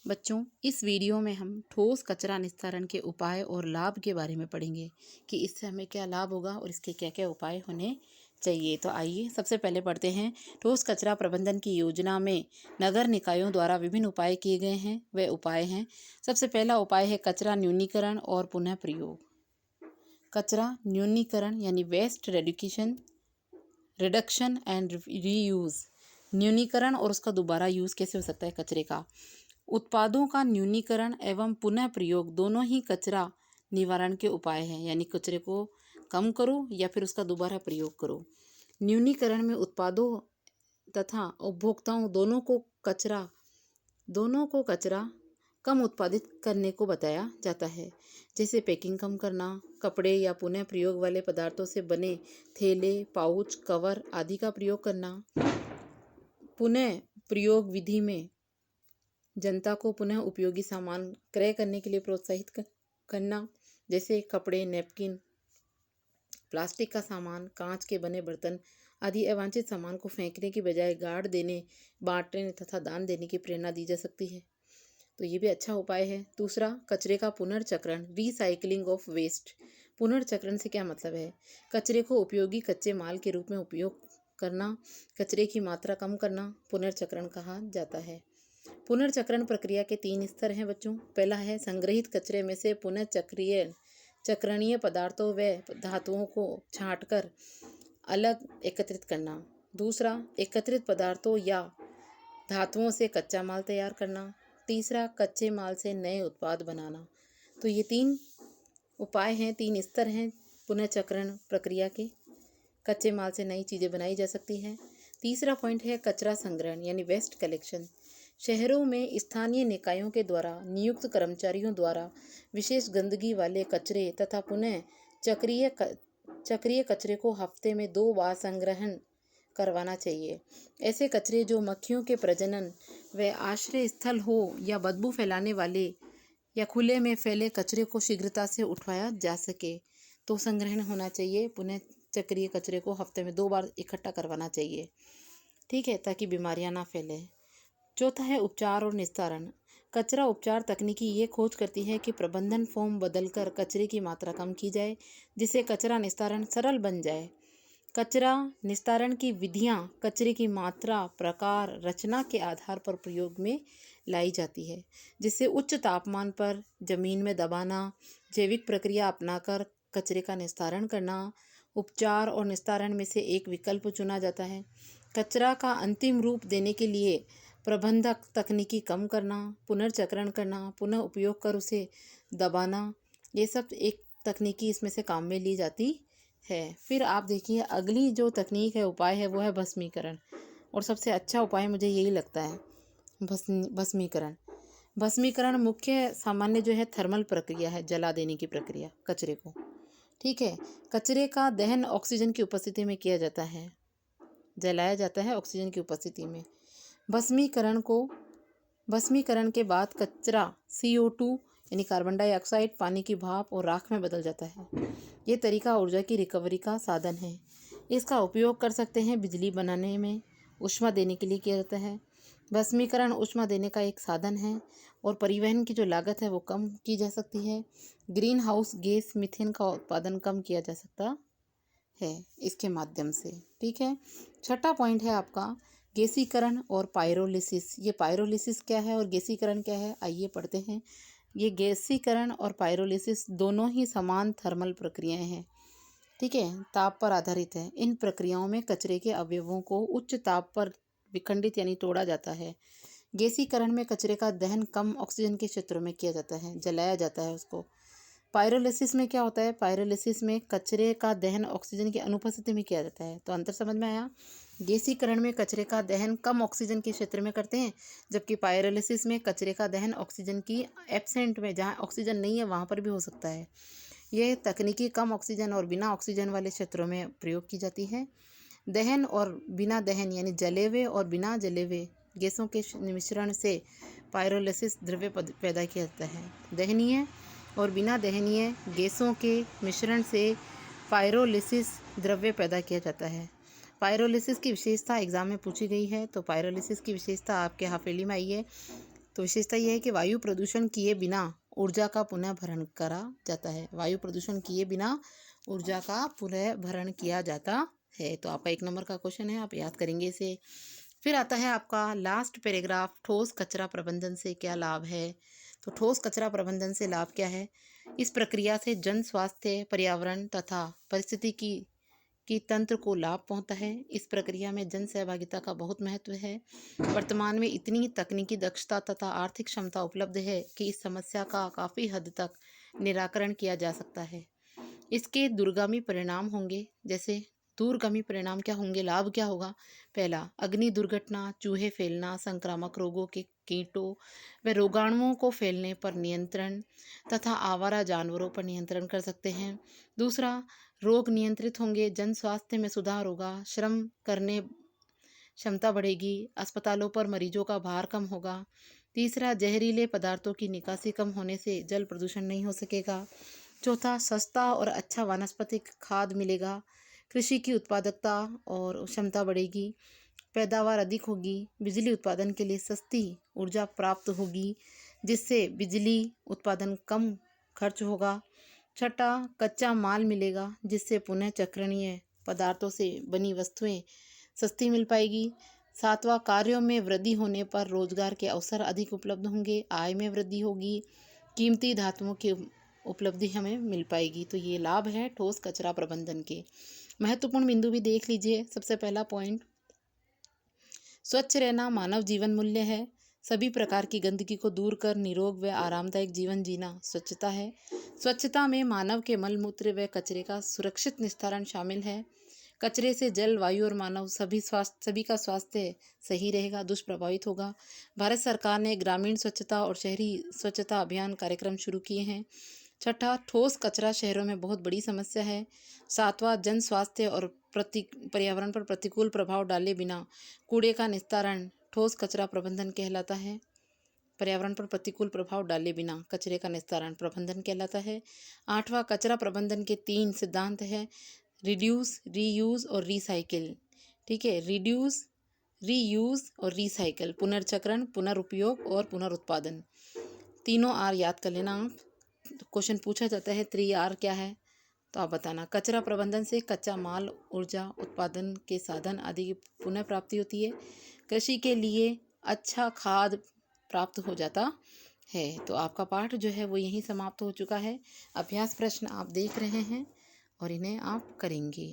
बच्चों, इस वीडियो में हम ठोस कचरा निस्तारण के उपाय और लाभ के बारे में पढ़ेंगे कि इससे हमें क्या लाभ होगा और इसके क्या क्या उपाय होने चाहिए। तो आइए सबसे पहले पढ़ते हैं। ठोस कचरा प्रबंधन की योजना में नगर निकायों द्वारा विभिन्न उपाय किए गए हैं। वे उपाय हैं, सबसे पहला उपाय है कचरा न्यूनीकरण और पुनः प्रयोग। कचरा न्यूनीकरण यानी वेस्ट रिडक्शन एंड रीयूज। न्यूनीकरण और उसका दोबारा यूज़ कैसे हो सकता है कचरे का। उत्पादों का न्यूनीकरण एवं पुनः प्रयोग दोनों ही कचरा निवारण के उपाय हैं, यानी कचरे को कम करो या फिर उसका दोबारा प्रयोग करो। न्यूनीकरण में उत्पादों तथा उपभोक्ताओं दोनों को कचरा कम उत्पादित करने को बताया जाता है, जैसे पैकिंग कम करना, कपड़े या पुनः प्रयोग वाले पदार्थों से बने थैले, पाउच, कवर आदि का प्रयोग करना। पुनः प्रयोग विधि में जनता को पुनः उपयोगी सामान क्रय करने के लिए प्रोत्साहित करना, जैसे कपड़े, नैपकिन, प्लास्टिक का सामान, कांच के बने बर्तन आदि अवांछित सामान को फेंकने की बजाय गाड़ देने, बांटने तथा दान देने की प्रेरणा दी जा सकती है। तो ये भी अच्छा उपाय है। दूसरा, कचरे का पुनर्चक्रण, रीसाइक्लिंग ऑफ वेस्ट। पुनर्चक्रण से क्या मतलब है? कचरे को उपयोगी कच्चे माल के रूप में उपयोग करना, कचरे की मात्रा कम करना पुनर्चक्रण कहा जाता है। पुनर्चक्रण प्रक्रिया के 3 स्तर हैं बच्चों। पहला है संग्रहित कचरे में से पुनः चक्रणीय पदार्थों व धातुओं को छांटकर अलग एकत्रित करना। दूसरा, एकत्रित पदार्थों या धातुओं से कच्चा माल तैयार करना। तीसरा, कच्चे माल से नए उत्पाद बनाना। तो ये 3 उपाय हैं, 3 स्तर हैं पुनर्चक्रण प्रक्रिया के। कच्चे माल से नई चीज़ें बनाई जा सकती हैं। तीसरा पॉइंट है कचरा संग्रहण यानी वेस्ट कलेक्शन। शहरों में स्थानीय निकायों के द्वारा नियुक्त कर्मचारियों द्वारा विशेष गंदगी वाले कचरे तथा पुनः चक्रीय कचरे को हफ्ते में 2 बार संग्रहण करवाना चाहिए। ऐसे कचरे जो मक्खियों के प्रजनन व आश्रय स्थल हो या बदबू फैलाने वाले या खुले में फैले कचरे को शीघ्रता से उठवाया जा सके, तो संग्रहण होना चाहिए। पुनः चक्रीय कचरे को हफ्ते में 2 बार इकट्ठा करवाना चाहिए, ठीक है, ताकि बीमारियां ना फैले। चौथा है उपचार और निस्तारण। कचरा उपचार तकनीकी ये खोज करती है कि प्रबंधन फॉर्म बदलकर कचरे की मात्रा कम की जाए, जिससे कचरा निस्तारण सरल बन जाए। कचरा निस्तारण की विधियां कचरे की मात्रा, प्रकार, रचना के आधार पर प्रयोग में लाई जाती है, जिससे उच्च तापमान पर जमीन में दबाना, जैविक प्रक्रिया अपनाकर कचरे का निस्तारण करना, उपचार और निस्तारण में से एक विकल्प चुना जाता है। कचरा का अंतिम रूप देने के लिए प्रबंधक तकनीकी कम करना, पुनर्चक्रण करना, पुनः उपयोग कर उसे दबाना, ये सब एक तकनीकी इसमें से काम में ली जाती है। फिर आप देखिए अगली जो तकनीक है, उपाय है, वो है भस्मीकरण। और सबसे अच्छा उपाय मुझे यही लगता है, भस्मीकरण। भस्मीकरण मुख्य सामान्य जो है थर्मल प्रक्रिया है, जला देने की प्रक्रिया कचरे को, ठीक है। कचरे का दहन ऑक्सीजन की उपस्थिति में किया जाता है, जलाया जाता है ऑक्सीजन की उपस्थिति में। भस्मीकरण के बाद कचरा CO2 यानी कार्बन डाइऑक्साइड, पानी की भाप और राख में बदल जाता है। ये तरीका ऊर्जा की रिकवरी का साधन है। इसका उपयोग कर सकते हैं बिजली बनाने में, ऊष्मा देने के लिए किया जाता है। भस्मीकरण ऊष्मा देने का एक साधन है और परिवहन की जो लागत है वो कम की जा सकती है। ग्रीन हाउस गैस मीथेन का उत्पादन कम किया जा सकता है इसके माध्यम से, ठीक है। छठा पॉइंट है आपका गैसीकरण और पायरोलिसिस। ये पायरोलिसिस क्या है और गैसीकरण क्या है, आइए पढ़ते हैं। ये गैसीकरण और पायरोलिसिस दोनों ही समान थर्मल प्रक्रियाएं हैं, ठीक है, ताप पर आधारित है। इन प्रक्रियाओं में कचरे के अवयवों को उच्च ताप पर विखंडित यानी तोड़ा जाता है। गैसीकरण में कचरे का दहन कम ऑक्सीजन के क्षेत्रों में किया जाता है, जलाया जाता है उसको। पायरोलिसिस में क्या होता है? पायरोलिसिस में कचरे का दहन ऑक्सीजन की अनुपस्थिति में किया जाता है। तो अंतर समझ में आया। गैसीकरण में कचरे का दहन कम ऑक्सीजन के क्षेत्र में करते हैं, जबकि पायरोलिसिस में कचरे का दहन ऑक्सीजन की एब्सेंट में, जहाँ ऑक्सीजन नहीं है वहाँ पर भी हो सकता है। यह तकनीकी कम ऑक्सीजन और बिना ऑक्सीजन वाले क्षेत्रों में प्रयोग की जाती है। दहन और बिना दहन यानी जले हुए और बिना जले हुए गैसों के मिश्रण से पायरोलिसिस द्रव्य पैदा किया जाता है। दहनीय और बिना दहनीय गैसों के मिश्रण से पायरोलिसिस द्रव्य पैदा किया जाता है। पायरोलिसिस की विशेषता एग्जाम में पूछी गई है, तो पायरोलिसिस की विशेषता आपके हथेली में आई है। तो विशेषता ये है कि वायु प्रदूषण किए बिना ऊर्जा का पुनः भरण करा जाता है। वायु प्रदूषण किए बिना ऊर्जा का पुनः भरण किया जाता है। तो आपका 1 नंबर का क्वेश्चन है, आप याद करेंगे इसे। फिर आता है आपका लास्ट पैराग्राफ, ठोस कचरा प्रबंधन से क्या लाभ है। तो ठोस कचरा प्रबंधन से लाभ क्या है। इस प्रक्रिया से जन स्वास्थ्य, पर्यावरण तथा परिस्थिति की तंत्र को लाभ पहुंचता है। इस प्रक्रिया में जन सहभागिता का बहुत महत्व है। वर्तमान में इतनी तकनीकी दक्षता तथा आर्थिक क्षमता उपलब्ध है कि इस समस्या का काफ़ी हद तक निराकरण किया जा सकता है। इसके दूरगामी परिणाम होंगे, जैसे दूरगामी परिणाम क्या होंगे, लाभ क्या होगा। पहला, अग्नि दुर्घटना, चूहे फैलना, संक्रामक रोगों के कीटों व रोगाणुओं को फैलने पर नियंत्रण तथा आवारा जानवरों पर नियंत्रण कर सकते हैं। दूसरा, रोग नियंत्रित होंगे, जन स्वास्थ्य में सुधार होगा, श्रम करने क्षमता बढ़ेगी, अस्पतालों पर मरीजों का भार कम होगा। तीसरा, जहरीले पदार्थों की निकासी कम होने से जल प्रदूषण नहीं हो सकेगा। चौथा, सस्ता और अच्छा वानस्पतिक खाद मिलेगा, कृषि की उत्पादकता और क्षमता बढ़ेगी, पैदावार अधिक होगी, बिजली उत्पादन के लिए सस्ती ऊर्जा प्राप्त होगी, जिससे बिजली उत्पादन कम खर्च होगा। छठा, कच्चा माल मिलेगा, जिससे पुनः चक्रणीय पदार्थों से बनी वस्तुएं सस्ती मिल पाएगी। सातवां, कार्यों में वृद्धि होने पर रोजगार के अवसर अधिक उपलब्ध होंगे, आय में वृद्धि होगी, कीमती धातुओं की उपलब्धि हमें मिल पाएगी। तो ये लाभ है ठोस कचरा प्रबंधन के। महत्वपूर्ण बिंदु भी देख लीजिए। सबसे पहला पॉइंट, स्वच्छ रहना मानव जीवन मूल्य है। सभी प्रकार की गंदगी को दूर कर निरोग व आरामदायक जीवन जीना स्वच्छता है। स्वच्छता में मानव के मल मूत्र व कचरे का सुरक्षित निस्तारण शामिल है। कचरे से जल, वायु और मानव सभी का स्वास्थ्य सही रहेगा, दुष्प्रभावित होगा। भारत सरकार ने ग्रामीण स्वच्छता और शहरी स्वच्छता अभियान कार्यक्रम शुरू किए हैं। छठा, ठोस कचरा शहरों में बहुत बड़ी समस्या है। सातवां, जन स्वास्थ्य और पर्यावरण पर प्रतिकूल प्रभाव डाले बिना कूड़े का निस्तारण ठोस कचरा प्रबंधन कहलाता है। पर्यावरण पर प्रतिकूल प्रभाव डाले बिना कचरे का निस्तारण प्रबंधन कहलाता है। आठवां, कचरा प्रबंधन के 3 सिद्धांत हैं, रिड्यूस, रीयूज और रिसाइकिल। ठीक है, रिड्यूस, रीयूज और रिसाइकिल, पुनर्चक्रण, पुनरुपयोग और पुनरुत्पादन। तीनों आर याद कर लेना आप। क्वेश्चन पूछा जाता है 3R क्या है, तो आप बताना। कचरा प्रबंधन से कच्चा माल, ऊर्जा उत्पादन के साधन आदि की पुनः प्राप्ति होती है। कृषि के लिए अच्छा खाद प्राप्त हो जाता है। तो आपका पाठ जो है वो यहीं समाप्त हो चुका है। अभ्यास प्रश्न आप देख रहे हैं और इन्हें आप करेंगे।